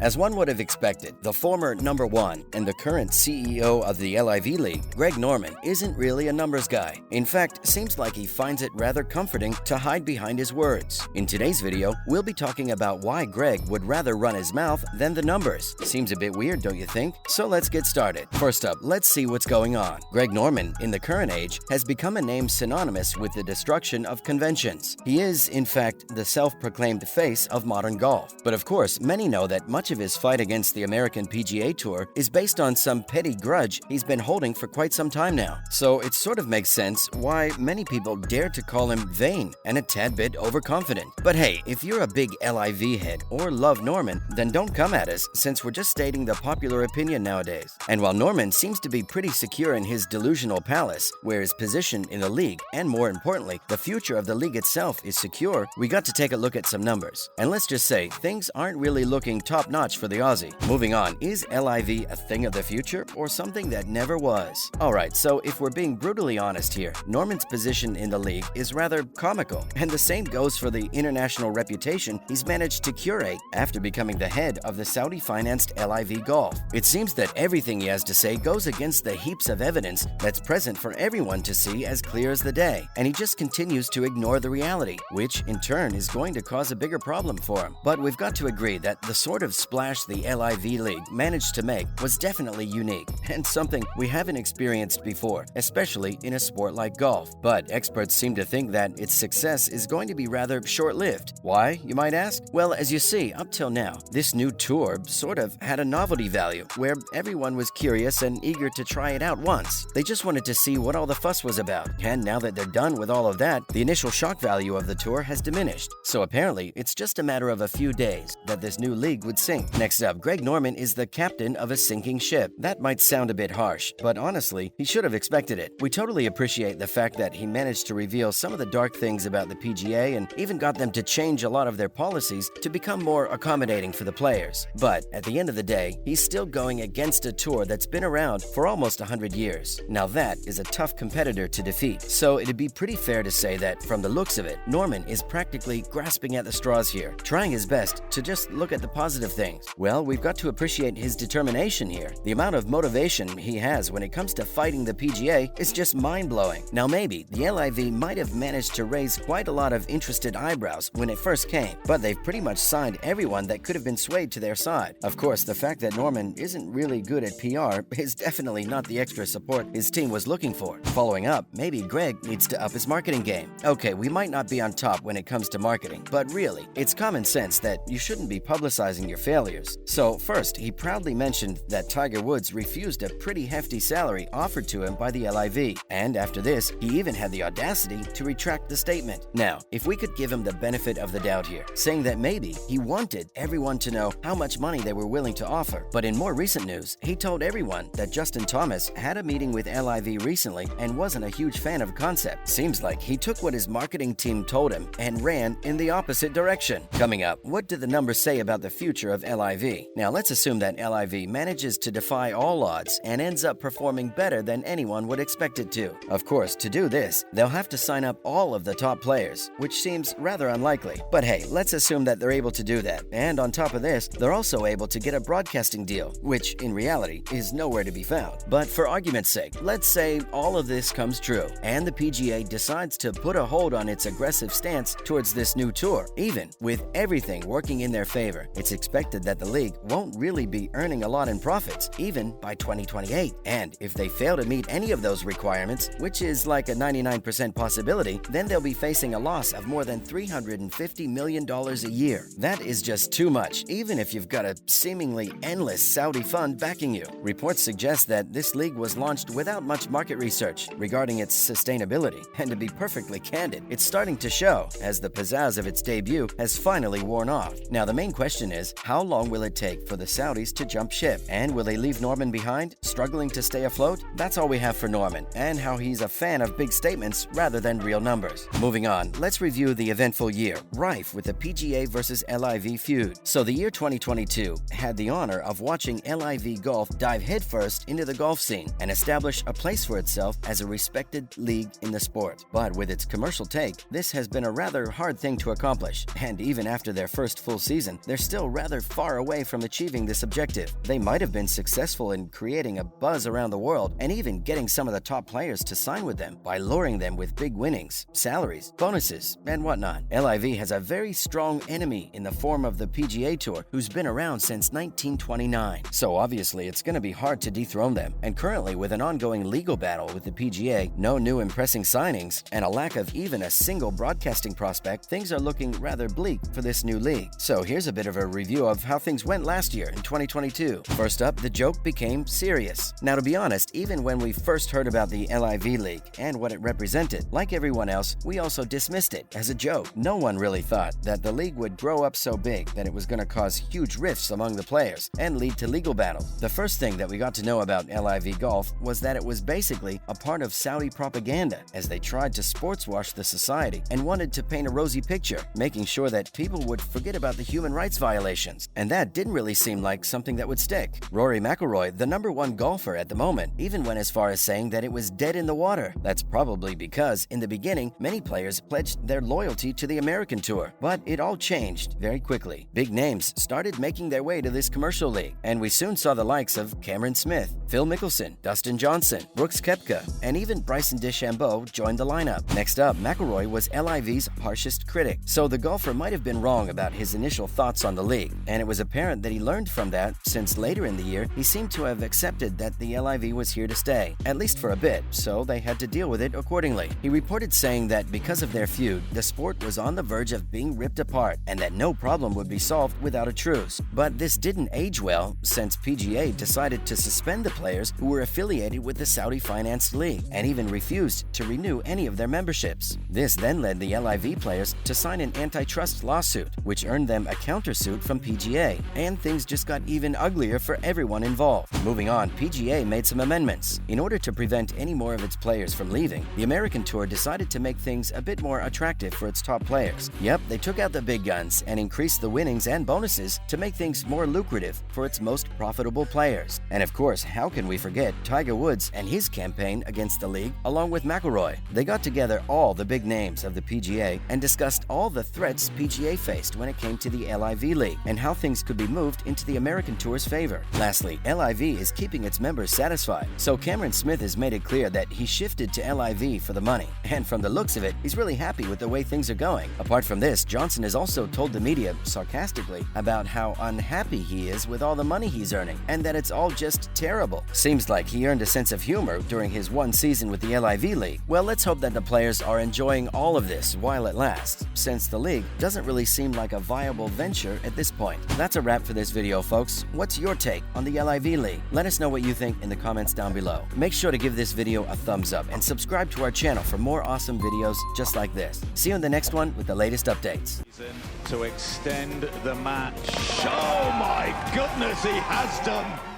As one would have expected, the former number one and the current CEO of the LIV League, Greg Norman, isn't really a numbers guy. In fact, seems like he finds it rather comforting to hide behind his words. In today's video, we'll be talking about why Greg would rather run his mouth than the numbers. Seems a bit weird, don't you think? So let's get started. First up, let's see what's going on. Greg Norman, in the current age, has become a name synonymous with the destruction of conventions. He is, in fact, the self-proclaimed face of modern golf. But of course, many know that much of his fight against the American PGA Tour is based on some petty grudge he's been holding for quite some time now. So it sort of makes sense why many people dare to call him vain and a tad bit overconfident. But hey, if you're a big LIV head or love Norman, then don't come at us, since we're just stating the popular opinion nowadays. And while Norman seems to be pretty secure in his delusional palace, where his position in the league, and more importantly, the future of the league itself is secure, we got to take a look at some numbers. And let's just say, things aren't really looking top-notch for the Aussie. Moving on, is LIV a thing of the future or something that never was? Alright, so if we're being brutally honest here, Norman's position in the league is rather comical, and the same goes for the international reputation he's managed to curate after becoming the head of the Saudi-financed LIV Golf. It seems that everything he has to say goes against the heaps of evidence that's present for everyone to see as clear as the day, and he just continues to ignore the reality, which in turn is going to cause a bigger problem for him. But we've got to agree that the sort of splash the LIV League managed to make was definitely unique and something we haven't experienced before, especially in a sport like golf. But experts seem to think that its success is going to be rather short-lived. Why, you might ask? Well, as you see, up till now, this new tour sort of had a novelty value where everyone was curious and eager to try it out once. They just wanted to see what all the fuss was about. And now that they're done with all of that, the initial shock value of the tour has diminished. So apparently, it's just a matter of a few days that this new league would sink. Next up, Greg Norman is the captain of a sinking ship. That might sound a bit harsh, but honestly, he should have expected it. We totally appreciate the fact that he managed to reveal some of the dark things about the PGA and even got them to change a lot of their policies to become more accommodating for the players. But at the end of the day, he's still going against a tour that's been around for almost 100 years. Now that is a tough competitor to defeat. So it'd be pretty fair to say that, from the looks of it, Norman is practically grasping at the straws here, trying his best to just look at the positive things. Well, we've got to appreciate his determination here. The amount of motivation he has when it comes to fighting the PGA is just mind-blowing. Now maybe the LIV might have managed to raise quite a lot of interested eyebrows when it first came, but they've pretty much signed everyone that could have been swayed to their side. Of course, the fact that Norman isn't really good at PR is definitely not the extra support his team was looking for. Following up, maybe Greg needs to up his marketing game. Okay, we might not be on top when it comes to marketing, but really, it's common sense that you shouldn't be publicizing your failures. So first, he proudly mentioned that Tiger Woods refused a pretty hefty salary offered to him by the LIV, and after this, he even had the audacity to retract the statement. Now, if we could give him the benefit of the doubt here, saying that maybe he wanted everyone to know how much money they were willing to offer, but in more recent news, he told everyone that Justin Thomas had a meeting with LIV recently and wasn't a huge fan of the concept. Seems like he took what his marketing team told him and ran in the opposite direction. Coming up, what do the numbers say about the future of LIV? Now let's assume that LIV manages to defy all odds and ends up performing better than anyone would expect it to. Of course, to do this, they'll have to sign up all of the top players, which seems rather unlikely. But hey, let's assume that they're able to do that. And on top of this, they're also able to get a broadcasting deal, which in reality is nowhere to be found. But for argument's sake, let's say all of this comes true, and the PGA decides to put a hold on its aggressive stance towards this new tour. Even with everything working in their favor, it's expected that the league won't really be earning a lot in profits, even by 2028. And if they fail to meet any of those requirements, which is like a 99% possibility, then they'll be facing a loss of more than $350 million a year. That is just too much, even if you've got a seemingly endless Saudi fund backing you. Reports suggest that this league was launched without much market research regarding its sustainability, and to be perfectly candid, it's starting to show, as the pizzazz of its debut has finally worn off. Now the main question is, how long will it take for the Saudis to jump ship? And will they leave Norman behind, struggling to stay afloat? That's all we have for Norman, and how he's a fan of big statements rather than real numbers. Moving on, let's review the eventful year, rife with the PGA versus LIV feud. So the year 2022 had the honor of watching LIV Golf dive headfirst into the golf scene and establish a place for itself as a respected league in the sport. But with its commercial take, this has been a rather hard thing to accomplish, and even after their first full season, they're still rather far away from achieving this objective. They might have been successful in creating a buzz around the world and even getting some of the top players to sign with them by luring them with big winnings, salaries, bonuses, and whatnot. LIV has a very strong enemy in the form of the PGA Tour, who's been around since 1929. So obviously it's going to be hard to dethrone them. And currently, with an ongoing legal battle with the PGA, no new impressing signings, and a lack of even a single broadcasting prospect, things are looking rather bleak for this new league. So here's a bit of a review of how things went last year in 2022. First up, the joke became serious. Now, to be honest, even when we first heard about the LIV League and what it represented, like everyone else, we also dismissed it as a joke. No one really thought that the league would grow up so big that it was going to cause huge rifts among the players and lead to legal battles. The first thing that we got to know about LIV Golf was that it was basically a part of Saudi propaganda, as they tried to sports wash the society and wanted to paint a rosy picture, making sure that people would forget about the human rights violations. And that didn't really seem like something that would stick. Rory McIlroy, the #1 golfer at the moment, even went as far as saying that it was dead in the water. That's probably because, in the beginning, many players pledged their loyalty to the American Tour. But it all changed very quickly. Big names started making their way to this commercial league, and we soon saw the likes of Cameron Smith, Phil Mickelson, Dustin Johnson, Brooks Koepka, and even Bryson DeChambeau joined the lineup. Next up, McIlroy was LIV's harshest critic, so the golfer might have been wrong about his initial thoughts on the league, and it was apparent that he learned from that, since later in the year he seemed to have accepted that the LIV was here to stay, at least for a bit, so they had to deal with it accordingly. He reported saying that because of their feud, the sport was on the verge of being ripped apart, and that no problem would be solved without a truce. But this didn't age well, since PGA decided to suspend the players who were affiliated with the Saudi-financed league, and even refused to renew any of their memberships. This then led the LIV players to sign an antitrust lawsuit, which earned them a countersuit from PGA, and things just got even uglier for everyone involved. Moving on, PGA made some amendments. In order to prevent any more of its players from leaving, the American Tour decided to make things a bit more attractive for its top players. Yep, they took out the big guns and increased the winnings and bonuses to make things more lucrative for its most profitable players. And of course, how can we forget Tiger Woods and his campaign against the league, along with McIlroy? They got together all the big names of the PGA and discussed all the threats PGA faced when it came to the LIV League and how things could be moved into the American Tour's favor. Lastly, LIV is keeping its members satisfied, so Cameron Smith has made it clear that he shifted to LIV for the money, and from the looks of it, he's really happy with the way things are going. Apart from this, Johnson has also told the media, sarcastically, about how unhappy he is with all the money he's earning, and that it's all just terrible. Seems like he earned a sense of humor during his one season with the LIV League. Well, let's hope that the players are enjoying all of this while it lasts, since the league doesn't really seem like a viable venture at this point. That's a wrap for this video, folks. What's your take on the LIV League? Let us know what you think in the comments down below. Make sure to give this video a thumbs up and subscribe to our channel for more awesome videos just like this. See you in the next one with the latest updates. To extend the match. Oh my goodness, he has done.